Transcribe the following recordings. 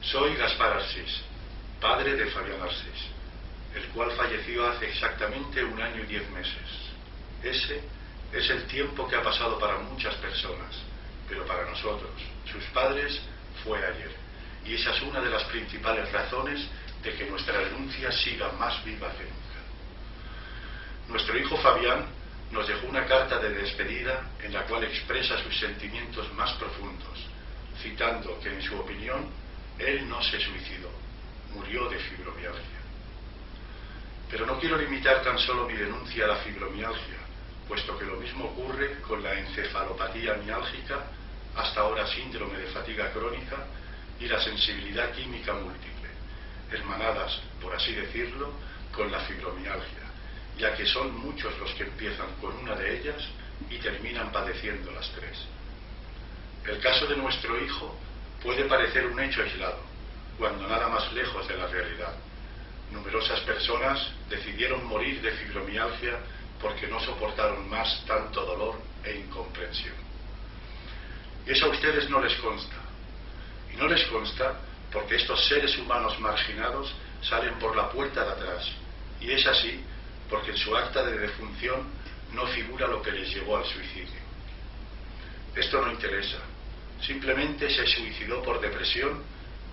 Soy Gaspar Arsís, padre de Fabián Arsís, el cual falleció hace exactamente 1 año y 10 meses. Ese es el tiempo que ha pasado para muchas personas, pero para nosotros, sus padres, fue ayer. Y esa es una de las principales razones de que nuestra denuncia siga más viva que nunca. Nuestro hijo Fabián nos dejó una carta de despedida en la cual expresa sus sentimientos más profundos, citando que, en su opinión, él no se suicidó, murió de fibromialgia. Pero no quiero limitar tan solo mi denuncia a la fibromialgia, puesto que lo mismo ocurre con la encefalopatía miálgica, hasta ahora síndrome de fatiga crónica, y la sensibilidad química múltiple, hermanadas, por así decirlo, con la fibromialgia, ya que son muchos los que empiezan con una de ellas y terminan padeciendo las tres. El caso de nuestro hijo puede parecer un hecho aislado, cuando nada más lejos de la realidad. Numerosas personas decidieron morir de fibromialgia porque no soportaron más tanto dolor e incomprensión. Y eso a ustedes no les consta. Y no les consta porque estos seres humanos marginados salen por la puerta de atrás. Y es así porque en su acta de defunción no figura lo que les llevó al suicidio. Esto no interesa. Simplemente se suicidó por depresión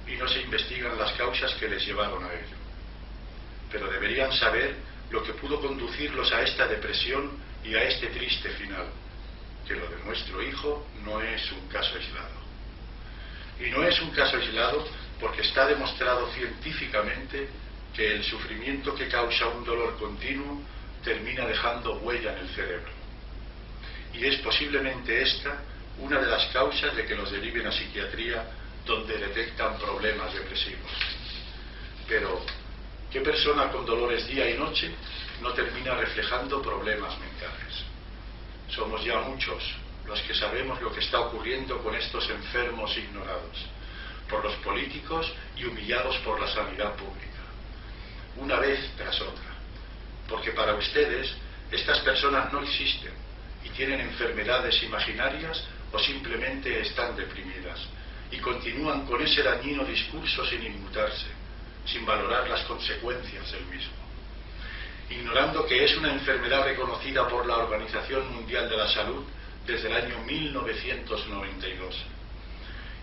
y no se investigan las causas que les llevaron a ello. Pero deberían saber lo que pudo conducirlos a esta depresión y a este triste final, que lo de nuestro hijo no es un caso aislado. Y no es un caso aislado porque está demostrado científicamente que el sufrimiento que causa un dolor continuo termina dejando huella en el cerebro. Y es posiblemente esta una de las causas de que los deriven a psiquiatría, donde detectan problemas depresivos. Pero, ¿qué persona con dolores día y noche no termina reflejando problemas mentales? Somos ya muchos los que sabemos lo que está ocurriendo con estos enfermos ignorados por los políticos y humillados por la sanidad pública, una vez tras otra, porque para ustedes estas personas no existen y tienen enfermedades imaginarias o simplemente están deprimidas y continúan con ese dañino discurso sin inmutarse, sin valorar las consecuencias del mismo, ignorando que es una enfermedad reconocida por la Organización Mundial de la Salud desde el año 1992,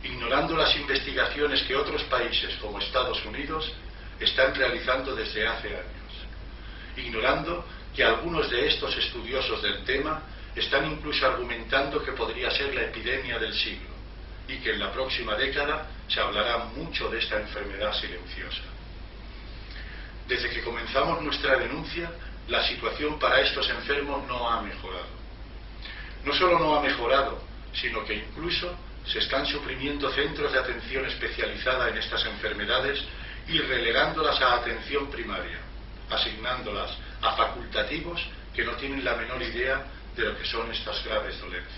ignorando las investigaciones que otros países como Estados Unidos están realizando desde hace años, ignorando que algunos de estos estudiosos del tema están incluso argumentando que podría ser la epidemia del siglo y que en la próxima década se hablará mucho de esta enfermedad silenciosa. Desde que comenzamos nuestra denuncia, la situación para estos enfermos no ha mejorado. No solo no ha mejorado, sino que incluso se están suprimiendo centros de atención especializada en estas enfermedades y relegándolas a atención primaria, asignándolas a facultativos que no tienen la menor idea de lo que son estas graves dolencias.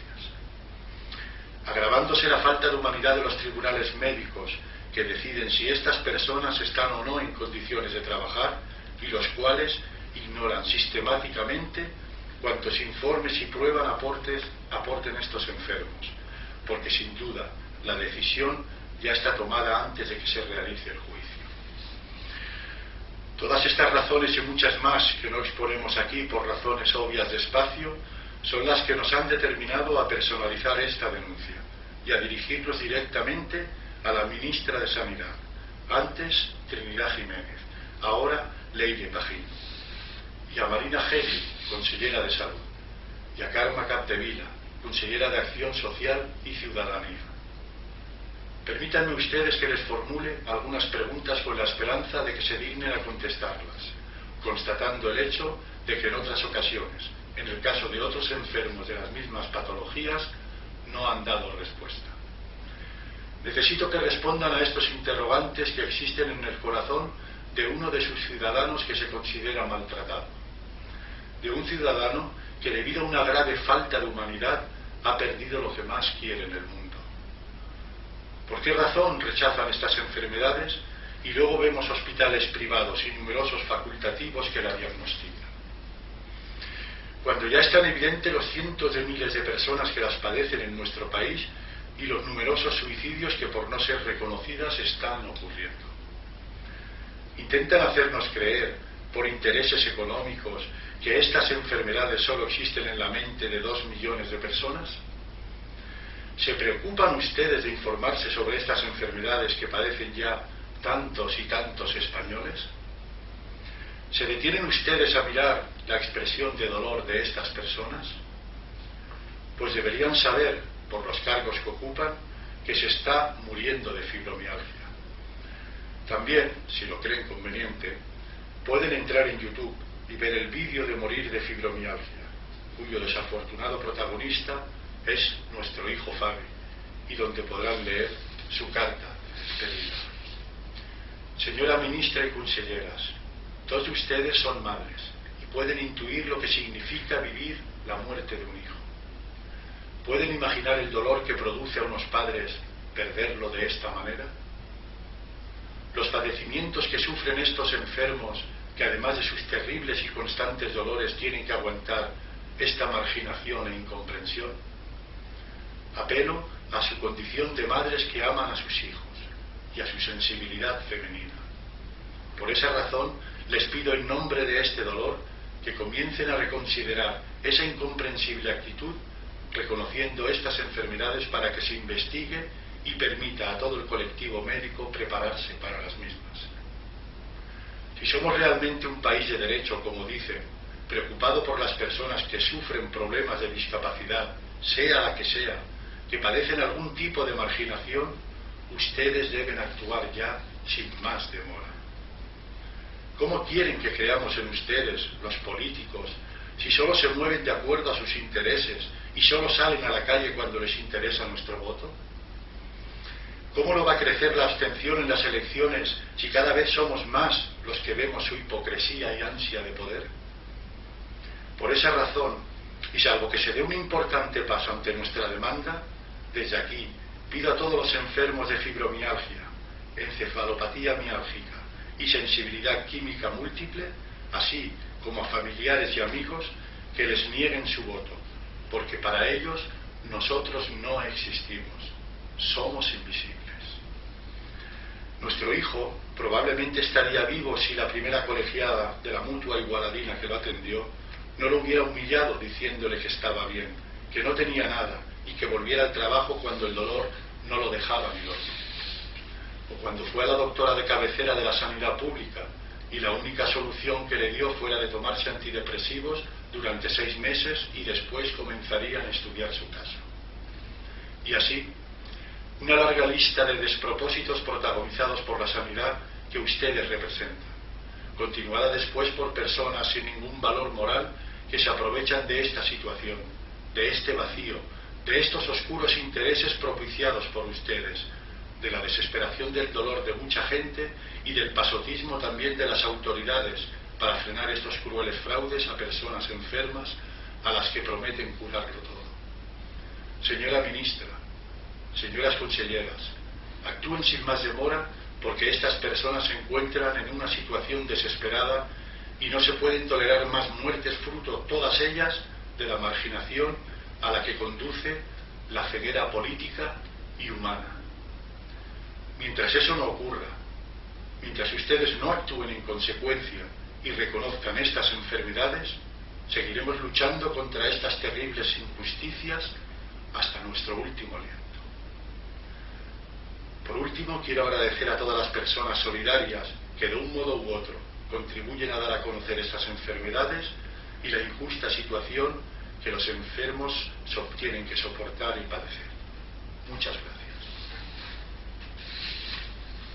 Agravándose la falta de humanidad de los tribunales médicos que deciden si estas personas están o no en condiciones de trabajar y los cuales ignoran sistemáticamente cuantos informes y pruebas aporten estos enfermos, porque sin duda la decisión ya está tomada antes de que se realice el juicio. Todas estas razones y muchas más que no exponemos aquí por razones obvias de espacio son las que nos han determinado a personalizar esta denuncia y a dirigirnos directamente a la ministra de Sanidad, antes Trinidad Jiménez, ahora Leire Pajín, y a Marina Geli, consellera de Salud, y a Carme Capdevila, consellera de Acción Social y Ciudadanía. Permítanme ustedes que les formule algunas preguntas con la esperanza de que se dignen a contestarlas, constatando el hecho de que en otras ocasiones, en el caso de otros enfermos de las mismas patologías, no han dado respuesta. Necesito que respondan a estos interrogantes que existen en el corazón de uno de sus ciudadanos que se considera maltratado, de un ciudadano que debido a una grave falta de humanidad ha perdido lo que más quiere en el mundo. ¿Por qué razón rechazan estas enfermedades y luego vemos hospitales privados y numerosos facultativos que la diagnostican? Cuando ya es tan evidente los cientos de miles de personas que las padecen en nuestro país, y los numerosos suicidios que por no ser reconocidas están ocurriendo. Intentan hacernos creer, por intereses económicos, que estas enfermedades solo existen en la mente de 2 millones de personas. ¿Se preocupan ustedes de informarse sobre estas enfermedades que padecen ya tantos y tantos españoles? ¿Se detienen ustedes a mirar la expresión de dolor de estas personas? Pues deberían saber, por los cargos que ocupan, que se está muriendo de fibromialgia. También, si lo creen conveniente, pueden entrar en YouTube y ver el vídeo de Morir de fibromialgia, cuyo desafortunado protagonista es nuestro hijo Fabi, y donde podrán leer su carta de despedida. Señora ministra y conselleras, todos ustedes son madres y pueden intuir lo que significa vivir la muerte de un hijo. ¿Pueden imaginar el dolor que produce a unos padres perderlo de esta manera? Los padecimientos que sufren estos enfermos, que además de sus terribles y constantes dolores tienen que aguantar esta marginación e incomprensión. Apelo a su condición de madres que aman a sus hijos y a su sensibilidad femenina. Por esa razón, les pido en nombre de este dolor que comiencen a reconsiderar esa incomprensible actitud, reconociendo estas enfermedades para que se investigue y permita a todo el colectivo médico prepararse para las mismas. Si somos realmente un país de derecho, como dicen, preocupado por las personas que sufren problemas de discapacidad, sea la que sea, que padecen algún tipo de marginación, ustedes deben actuar ya sin más demora. ¿Cómo quieren que creamos en ustedes, los políticos, si solo se mueven de acuerdo a sus intereses y solo salen a la calle cuando les interesa nuestro voto? ¿Cómo no va a crecer la abstención en las elecciones si cada vez somos más los que vemos su hipocresía y ansia de poder? Por esa razón, y salvo que se dé un importante paso ante nuestra demanda, desde aquí pido a todos los enfermos de fibromialgia, encefalopatía miálgica y sensibilidad química múltiple, así como a familiares y amigos, que les nieguen su voto, porque para ellos nosotros no existimos, somos invisibles. Nuestro hijo probablemente estaría vivo si la primera colegiada de la Mutua Igualadina que lo atendió no lo hubiera humillado diciéndole que estaba bien, que no tenía nada y que volviera al trabajo cuando el dolor no lo dejaba ni dormir. O cuando fue a la doctora de cabecera de la sanidad pública y la única solución que le dio fuera de tomarse antidepresivos durante 6 meses y después comenzarían a estudiar su caso. Y así, una larga lista de despropósitos protagonizados por la sanidad que ustedes representan, continuada después por personas sin ningún valor moral que se aprovechan de esta situación, de este vacío, de estos oscuros intereses propiciados por ustedes, de la desesperación del dolor de mucha gente y del pasotismo también de las autoridades para frenar estos crueles fraudes a personas enfermas a las que prometen curarlo todo. Señora ministra, señoras conselleras, actúen sin más demora porque estas personas se encuentran en una situación desesperada y no se pueden tolerar más muertes fruto, todas ellas, de la marginación a la que conduce la ceguera política y humana. Mientras eso no ocurra, mientras ustedes no actúen en consecuencia y reconozcan estas enfermedades, seguiremos luchando contra estas terribles injusticias hasta nuestro último aliento. Por último, quiero agradecer a todas las personas solidarias que de un modo u otro contribuyen a dar a conocer estas enfermedades y la injusta situación que los enfermos tienen que soportar y padecer.